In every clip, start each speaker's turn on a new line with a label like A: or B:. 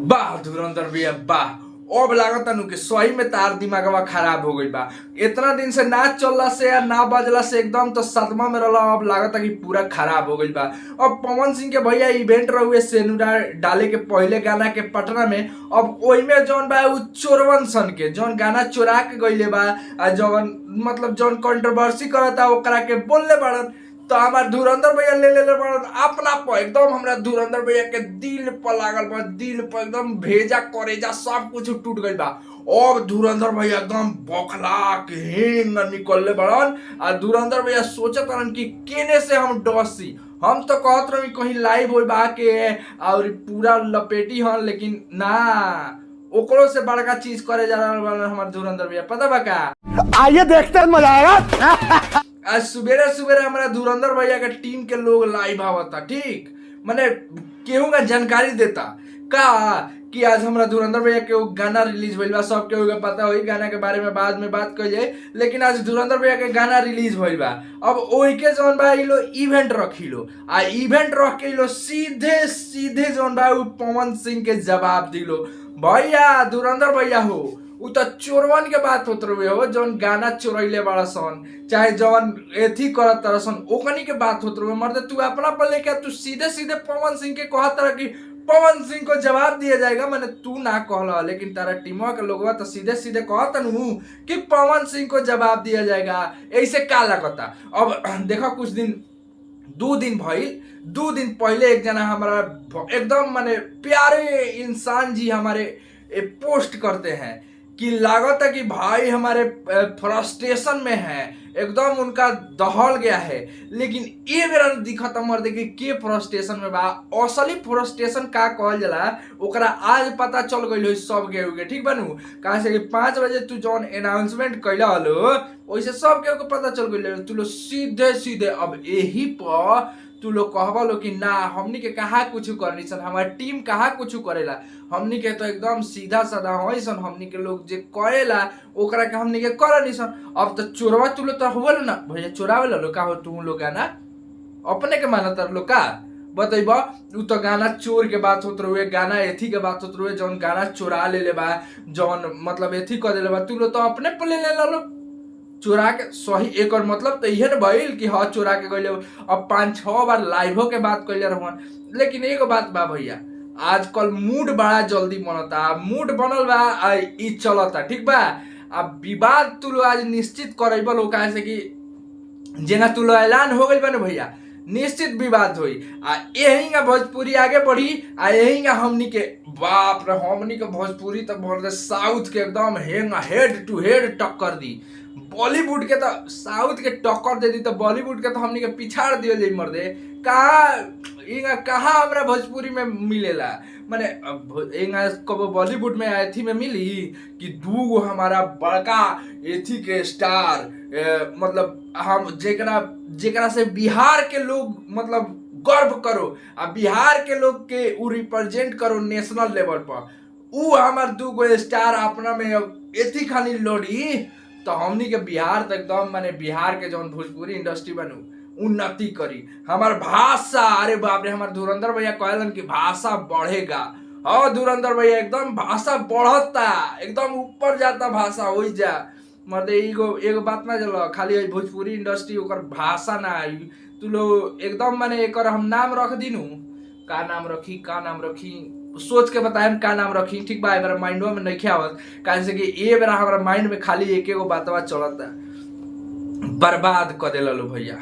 A: वाह धुरंधर भैया वाह। अब लागता नु कि सही में तार दिमागवा खराब हो गई बा। इतना दिन से ना चलला से या ना बजला से एकदम तो सदमा में रहला। अब लागता कि पूरा खराब हो गई बा। अब पवन सिंह के भैया इवेंट रहुए सेनुरा डाले के पहले गाना के पटना में। अब ओई में जौन बा उ चोरवन सन के जौन गाना चोरा के गइले बा आ जौन मतलब जौन कंट्रोवर्सी करता ओकरा के बोलले बाड़न। तो हमार धुरंधर भैया ले बड़न अपना पर एकदम हमरा धुरंधर भैया के दिल पर लागल बा। दिल पर एकदम भेजा करेजा सब कुछ टूट गइल बा। अब धुरंधर भैया एकदम बौखला के हेंग निकलले बड़न। आ धुरंधर भैया सोचत रहन कि केने से हम डसी। हम तो कहत रही कहीं लाइव हो बा के और पूरा लपेटी हन, लेकिन ना ओकरो से बड़का चीज करे जा रहा हमार धुरंधर भैया। पता बा का?
B: आइए देखते हैं, मजा आएगा।
A: आज सुबेरे सुबेरे हमारा धुरंधर भैया के टीम के लोग लाइव आवता। ठीक माने केहू का जानकारी देता का कि आज हमारा धुरंधर भैया के गाना रिलीज भइल बा। सब केहू के पता होई गाना के बारे में बाद में बात कइल जाए, लेकिन आज धुरंधर भैया के गाना रिलीज भइल बा। अब ओई के जौन बा इ लो इवेंट रखिलो आ इवेंट रख के लो सीधे सीधे जौन बा उ पवन सिंह के जवाब दिलो। भैया धुरंधर भैया हो उ तो चोरवन के बात होत रहे हो जौन गाना चोरैले बड़ा सन चाहे जौन एथी करत तरसन ओकनी के बात होत रहे। मर्द तू अपना पर लेके तू सीधे सीधे पवन सिंह के कहत रह कि पवन सिंह को जवाब दिया जाएगा। मैंने तू ना कहला, लेकिन तारा टीमवा के लोगवा तो सीधे सीधे कहत नु कि पवन सिंह को जवाब दिया जाएगा। ऐसे का लगता? अब देखो कुछ दिन 2 दिन भइल, 2 दिन पहले एक जना हमारा एकदम माने प्यारे इंसान जी हमारे पोस्ट करते हैं कि लागत है कि भाई हमारे फ्रस्ट्रेशन में है, एकदम उनका दहल गया है। लेकिन ये मेरा दिखत मर देखिए के फ्रस्ट्रेशन में बा। असली फ्रस्ट्रेशन का कहल जाला ओकरा आज पता चल गइल हो सब के ठीक बनू। कहा से कि 5 बजे तू जौन अनाउंसमेंट कैला हलो वैसे सब के पता चल गइल। तू लो सीधे सीधे अब यही पर तू लोग कहबा लो कि ना हमनी के कहा कुछ करनी सन, हमारी टीम कहा कुछ करेला। हमनी के तो एकदम सीधा साधा होई सन। हमनी के लोग जे करेला ओकरा के हमनी के करनी सन। अब तो चोरवा तू लोग तो होल ना भैया चोरावे लो का हो तू लोग गाना अपने के मानत लो का बतैबा। उ तो गाना चोर के बात होत रहुए, गाना एथी के बात होत रहुए जौन गाना चोरा ले बा जौन मतलब एथी कर देले बा। तू लोग तो अपने पे ले लो चोरा के। सही एक और मतलब तो यह न भइल कि हाँ चोरा के गइले। अब 5-6 बार लाइवो के बात कइले रहन। लेकिन एगो बात बा भैया आजकल मूड बड़ा जल्दी बनता। मूड बनल बा ई चलता ठीक बा। अब विवाद तू लोग आज निश्चित करैबा लोग काहे से कि जेना तू लोग ऐलान हो गइल बा न भैया निश्चित विवाद होई। आ यही का भोजपुरी आगे बढ़ी आ यही का हमनी के बाप रे हमनी के भोजपुरी तो बोल दे साउथ के एकदम हेड टू हेड टक्कर दी। बॉलीवुड के तो साउथ के टक्कर दे दी तो बॉलीवुड के तो हमनी के पिछाड़ दियो जाई मर्दे। कहा हमरा भोजपुरी में मिलेला माने कब बॉलीवुड में एथी में मिली कि 2 हमारा बड़का एथी के स्टार मतलब हम जेकरा से बिहार के लोग मतलब गर्व करो आ बिहार के लोग के उ रिप्रेजेंट करो नेशनल लेवल पर। उ हमार 2 स्टार अपना में एथी खानी लोड़ी तो हमनी के बिहार तो एकदम माने बिहार के जौन भोजपुरी इंडस्ट्री बनू उन्नति करी। हमार भाषा अरे बाप रे हमार धुरंधर भैया कहलन कि भाषा बढ़ेगा। हाँ धुरंधर भैया एकदम भाषा बढ़ता एकदम ऊपर जाता भाषा हो जा मर्दे। एगो बात ना चलो खाली भोजपुरी इंडस्ट्री ओकर भाषा ना आई तू लोग एकदम माने एक हम नाम रख दीनू का नाम रखी सोच के बताएम का नाम रखी ठीक बा। मेरा माइंडवा में नहीं आवत काहे से कि ये बेरा हमारा माइंड में खाली एक एगो बातवा चलता बर्बाद कर देला लो भैया।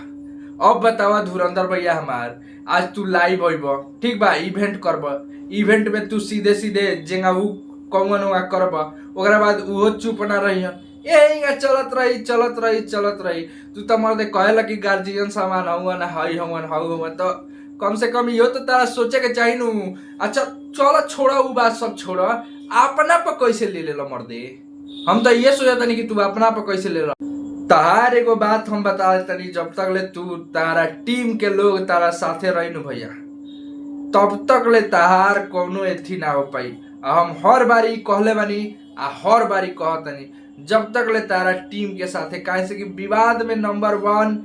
A: अब बतावा धुरंधर भैया हमार आज तू लाइव होइबो ठीक बा इवेंट करब इवेंट में तू सीधे सीधे जेंगा उ कौन करब ओकरा बाद उहो चुप ना रहियन यही चलत रही। तू तो मर्दे कहेला कि गार्जियन सामान हवन हई हवन तो कम से कम यो तो तारा सोचे के चाहिए नू। अच्छा चलो छोड़ा उ बात सब छोड़ा अपना पर कैसे ले लेला मर्दे। हम तो ये सोचा तनी कि तू अपना पर कैसे ले लो। तहार एगो बात हम बता तनी जब तक ले तू तारा टीम के लोग तारा साथे रही नु भैया तब तक ले तहार कोनो एथी ना हो पाई। हम हर बारी कहले बानी आ हर बारी कहतनी जब तक ले तारा टीम के साथ है, काहे से कि विवाद में नंबर 1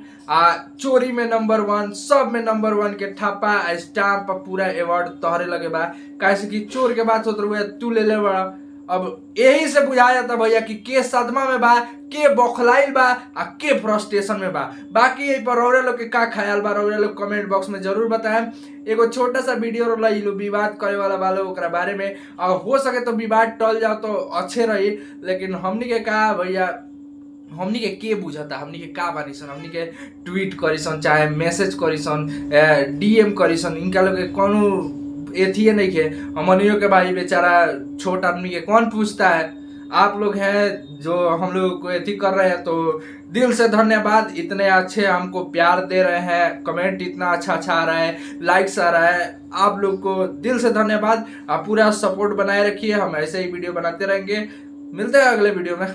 A: चोरी में नंबर 1, सब में नंबर 1 के ठप्पा स्टाम्प पूरा अवार्ड तोहरे लगे बा। काहे से कि चोर के बात होत रहुए तू ले ले बड़ा। अब यही से बुझा जाता भैया कि के सदमा में बा, के बौखलाइल बा आ के फ्रस्ट्रेशन में बा। बाकी यही पर रौरे लोग के का ख्याल बा रौरे लोग कमेंट बॉक्स में जरूर बताएं। एगो छोटा सा वीडियो रोला लो विवाद करे वाला वालों ओकरा बारे में, और हो सके तो विवाद टल जाओ तो अच्छे रही। लेकिन हमनी के का भैया, हमनी के बुझता, हमनी के का बानी सन, हमनी के ट्वीट करीसन चाहे मैसेज करीसन DM करीसन, इनका लोग के कौन एथिए नहीं के। हमनियों के भाई बेचारा छोट आदमी के कौन पूछता है। आप लोग हैं जो हम लोग को एथी कर रहे हैं, तो दिल से धन्यवाद। इतने अच्छे हमको प्यार दे रहे हैं, कमेंट इतना अच्छा आ रहा है, लाइक्स आ रहा है, आप लोग को दिल से धन्यवाद। आप पूरा सपोर्ट बनाए रखिए, हम ऐसे ही वीडियो बनाते रहेंगे। मिलते हैं अगले वीडियो में।